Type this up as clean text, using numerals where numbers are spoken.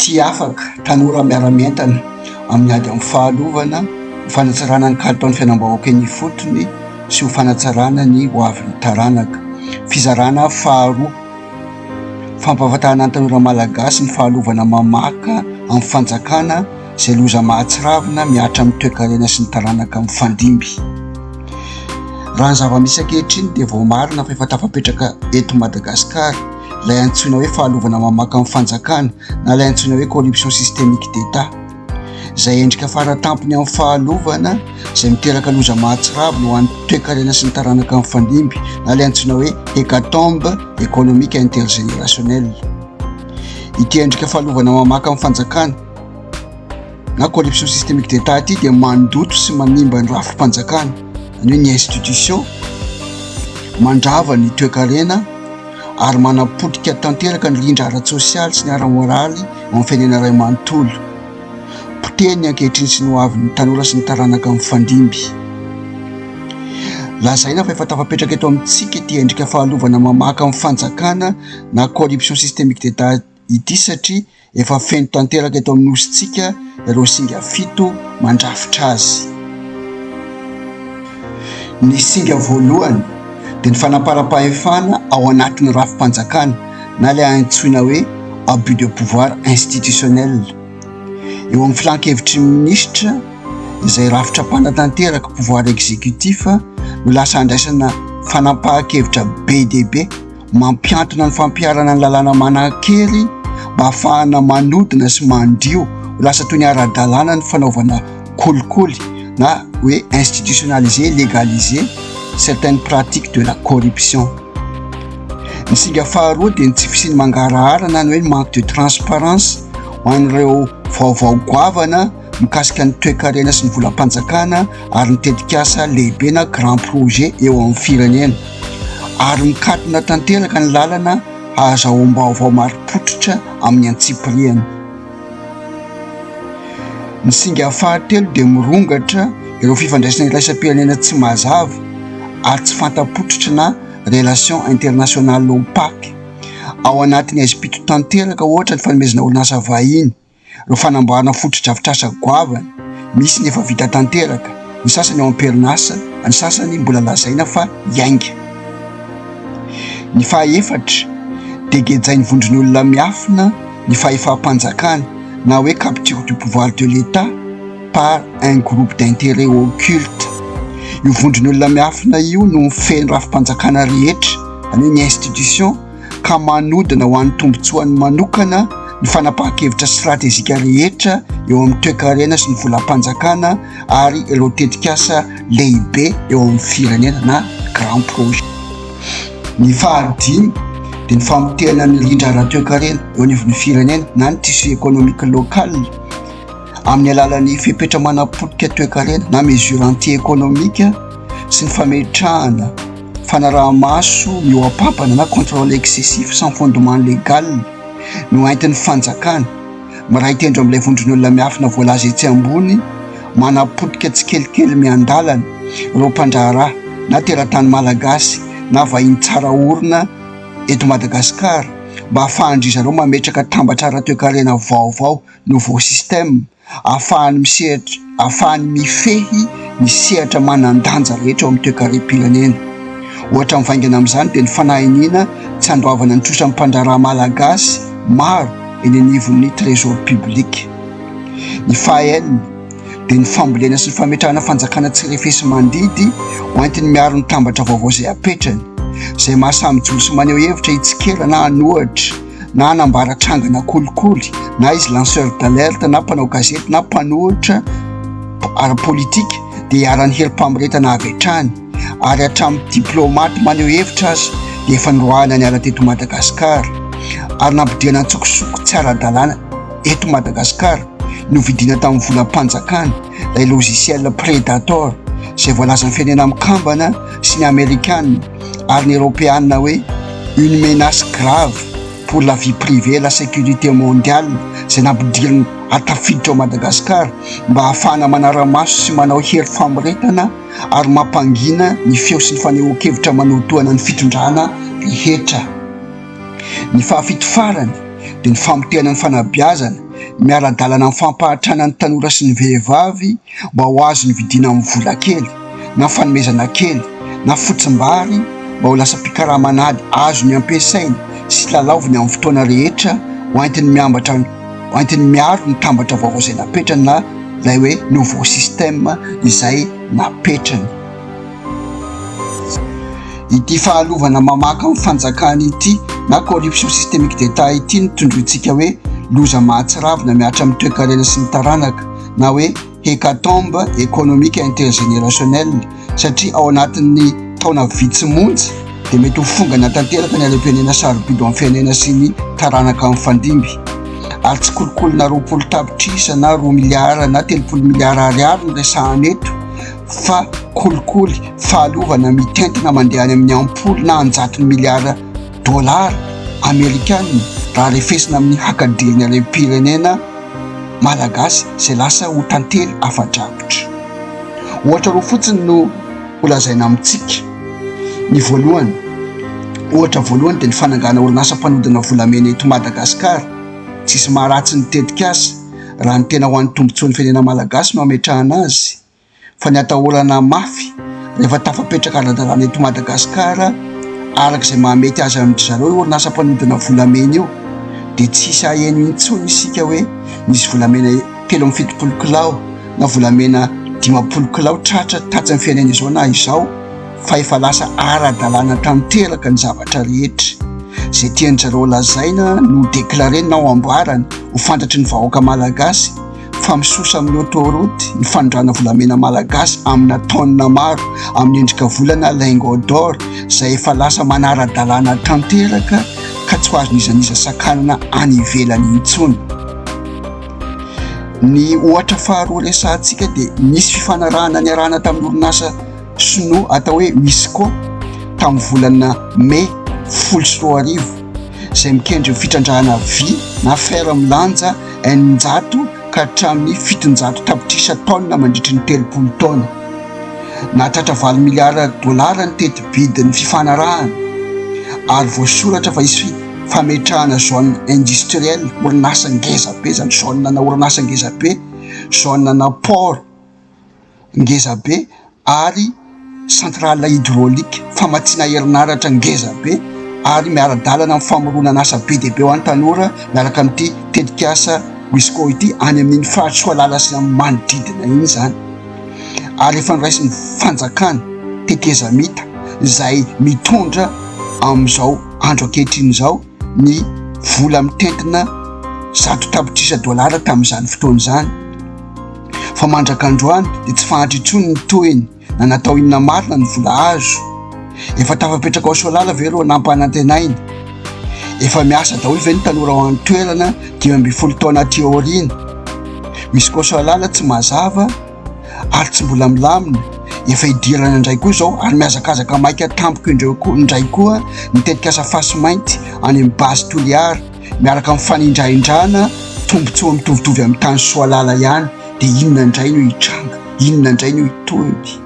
Ty afaka tanora miara-mientana amin'ny ady amin'ny fahalovana, ho fanatsarana ny kalitaon'ny fiainam-bahoaka ny fotony sy ho fanatsarana ny hoavin'ny taranaka. Fizarana faharoa, fampahafatahana ny tanora malagasy ny fahalovana mamaka amin'ny fanjakana izay loza mahatsiravina miatra amin'ny toe-karena sy ny taranaka mifandimby. Raha ny zava-misy ankehitriny dia vao marina fa efa tafapetraka eto Madagasikara ilay antsoina hoe fahalovana mamaka amin'ny fanjakana na ilay antsoina hoe corruption systémique d'État, izay endrika faratampony amin'ny fahalovana izay miteraka loza mahatsiravina ho an'ny toe-karena sy ny taranaka mifandimby na ilay antsoina hoe hécatombe économique intergénérationnelle. Ity endrika fahalovana mamaka amin'ny fanjakana na corruption systémique d'État ity dia mandoto sy manimba ny rafim-panjakana, ny ny institution, mandrava ny toe-karena ary manapotika tanteraka ny rindra ara-tsosialy sy ny ara-moraly amin'ny fiainana iray manontolo. Poteny ankehitriny sy ny hoavin'ny tanora sy ny taranaka mifandimby. Lazaina fa efa tafapetraka eto amintsika ity endrika fahalovana mamaka amin'ny fanjakana na corruption systémique d'État ity satria efa feno tanteraka eto amin'ny nositsika ireo singa fito mandrafitra azy. Ny singa voalohany dia ny fanaparam-pahefana ao anatin'ny rafim-panjakana na ilay antsoina hoe abus de pouvoir institutionnel. Eo amin'ny filan-kevitry minisitra izay rafitra mpanatanteraka pouvoir exécutif no lasa andraisana fanapahan-kevitra be dia be mampiantona ny fampiarana ny lalàna manan-kery mba ahafahana manodina sy mandio ho lasa toy ny ara-dalàna ny fanaovana kolikoly na hoe institutionnaliser, légaliser certaines pratiques de la corruption. Ny singa faharoa dia ny tsy fisiany mangarahara na ny hoe manque de transparence ho an'ireo vaovao goavana mikasika ny toe-karena sy ny volam-panjakana ary ny tetikasa lehibe na grand projet eo amin'ny firenena ary mikatona tanteraka ny lalana ahazahoam-baovao mari-pototra amin'ny antsipiriana. Ny singa fahatelo dia mirongatra ireo fifandraisana iraisam-pirenena tsy mazava ary tsy fantapototra na relation internationale opaque. Ao anatin'ny aizim-pito tanteraka ohatra ny fanomezana orinasa vahiny, ireo fanamboarana fototra-drafitrasa goavana, misy ny efa vita tanteraka, ny sasany ao am-perinasa, ny sasany mbola lazaina fa iainga. Ny fahaefatra dia gejain'ny vondron'olona miafina ny fahefa-panjakana na hoe capture du pouvoir de l'État par un groupe d'intérêt occulte. Io vondron'olona miafina io no mifehy ny rafim-panjakana rehetra, any ny institution, ka manodina ho an'ny tombotsoany manokana ny fanapahan-kevitra stratezika rehetra eo amin'ny toe-karena sy ny volam-panjakana ary ireo tetikasa lehibe eo amin'ny firenena na grand projet. Ny fahadimy dia ny famotehana ny rindra ara-toe-karena eo anivon'ny firenena na ny tissu économique local amin'ny alalan'ny fepetra manapotika toe-karena na mesure anti-économique sy ny fametrahana fanaraha-maso mioapampana na contrôle excessif sans fondement légal no aintin'ny fanjakana miray tendro amin'ilay vondron'olona miafina voalaza etsy ambony manapotika tsikelikely miandalana ireo mpandraharaha na teratany malagasy na vahiny tsara orina eto Madagasikara mba ahafahandry zareo mametraka tambatra ara-toe-karena vaovao nouveau système ahafahany misehatra, ahafahany mifehy ny sehatra manan-danja rehetra ao amin'ny toe-karem-pirenena. Ohatra mivaingana amin'izany dia ny fanahiniana tsy andoavana ny trosa mpandraharaha malagasy maro eny anivon'ny trésor public. Ny fahaenina dia ny fambolena sy ny fametrahana fanjakana tsy refesy mandidy ho aintin'ny miaro ny tambatra vaovao izay apetrany, izay mahasamijolo sy maneho hevitra hitsikela na hanohatra na hanambara trangana kolikoly na izy lanceur d'alerte na mpanao gazety na mpanohitra ara-politika dia hiarany herim-pamoretana avy hatrany ary hatramin'ny diplomaty maneho hevitra azy dia efa niroahana ny ala teto Madagasikara ary nampidihana antsokosoko tsy ara-dalàna eto Madagasikara no vidina tamin'ny volam-panjakana ilay logiciel prédateur izay voalaza ny firenena mikambana sy ny Amerikanina ary ny Européanina hoe une menace grave pour la vie privée et la sécurité mondiale izay nampidiriny atafiditra ao Madagasikara mba ahafahana manara-maso sy manao hery famoretana ary mampangina ny feo sy ny fanehoan-kevitra manotoana ny fitondrana rehetra. Ny fahafito farany dia ny famotehana ny fanabeazana miara-dalana amin'ny fampahatrana ny tanora sy ny vehivavy mba ho azo ny vidina amin'ny vola kely na fanomezana kely na fotsimbary mba ho lasa mpikaramanady azo ny ampiasainy sy lalaoviny amin'ny fotoana rehetra hoentiny miaro ny tambatra vaovao izay napetrany na ilay hoe nouveau système izay napetrany. Ity fahalovana mamaka amin'ny fanjakana ity na corruption systémique d'État ity nitondrointsika hoe loza mahatsiravina miaratra amin'ny toe-karena sy ny taranaka na hoe hécatombe économique intergénérationnelle satria ao anatin'ny taona vitsymonja dia mety ho fongana tanteraka ny alem-pirenena sarobido amin'ny fiainana sy ny taranaka amin'ny fandimby ary tsy kolokolona 20 tapitrisa na 2 miliara na 30 miliara ariary ny resahana eto fa kolikoly fahalovana mitentina mandeha any amin'ny ampoly na 100 miliara dolara amerikanina raha refesina amin'ny hakadiriny alem-pirenena malagasy izay lasa ho tantely afa-drakotra. Ohatra roa fotsiny no holazaina amintsika. Ny voalohany dia ny fanangana orinasa mpanodina volamena eto Madagasikara. Tsisy maharatsy ny tetika azy raha ny tena ho an'ny tombontsoan'ny firenena malagasy no ametrahana azy. Fa ny atahorana mafy rehefa tafapetraka ara-dalàna eto Madagasikara arak'izay mahamety azy amin'ny zareo orinasa mpanodina volamena io dia tsisy aheno intsony isika hoe misy volamena 70 kilao na volamena 50 kilao tratra tatsa ny fiainana izao na izao fa efa lasa ara-dalàna tanteraka ny zavatra rehetra. Izay tiany zareo lazaina no deklareny na ho amboarany ho fantatry ny vahoaka malagasy fa misosa amin'ny autoroute ny fanondrana volamena malagasy amina taonina maro amin'ny endrika volana lingot d'or izay efa lasa manara-dalàna tanteraka ka tsy ho azon'izaniza sakanana any ivelany intsony. Ny ohatra faharoa resantsika dia misy fifanarahana ny arahana tamin'ny orinasa sinoa atao hoe misco tamin'ny volana mai 10 izay mikendry fitrandrahana vy na fer milanja 900 ka hatramin'ny 700 tapitrisa taona mandritry ny 30 taona. Nahatratra 9 miliara dolara ny teti-bidin'ny fifanarahana ary voasoratra fa hisy fametrahana zone industrielle orinasa ngezabe zany zone na orinasa ngezabe, zone na port ngezabe ary centrale hydraulique famatsiana herinaratra ngezabe ary miara-dalana amin'ny famoronana asa be dia be ho an'ny tanora miaraka amin'ity tetikasa misco ity any amin'iny fahatsoalala sy amin'ny manodidina iny zany. Ary efa niraisin'ny fanjakana teteza mita izay mitondra amin'izao andro ankehitriny izao ny vola mitentina 100 tapitrisa dolara tamin'izany fotoana izany. Fa mandraka androany dia tsy fahatra intsony ny toeny na natao inona marina ny vola azo. Efa tafapetraka ao soalala ve reo nampanantenainy. Efa miasa daholo ve ny tanora ao amin'ny toerana 12 taona aty aoriana. Misy koa soalala tsy mazava ary tsy mbola milamina. Efa idirana indray koa izao ary miazakazaka maika tampoka indray koa nitetika asa fasy mainty any amin'ny base toliara miaraka amin'ny fanindraindrana tombontsoa mitovitovy amin'ny tany soalala ihany dia inona indray no hitranga, inona indray no hitoedy.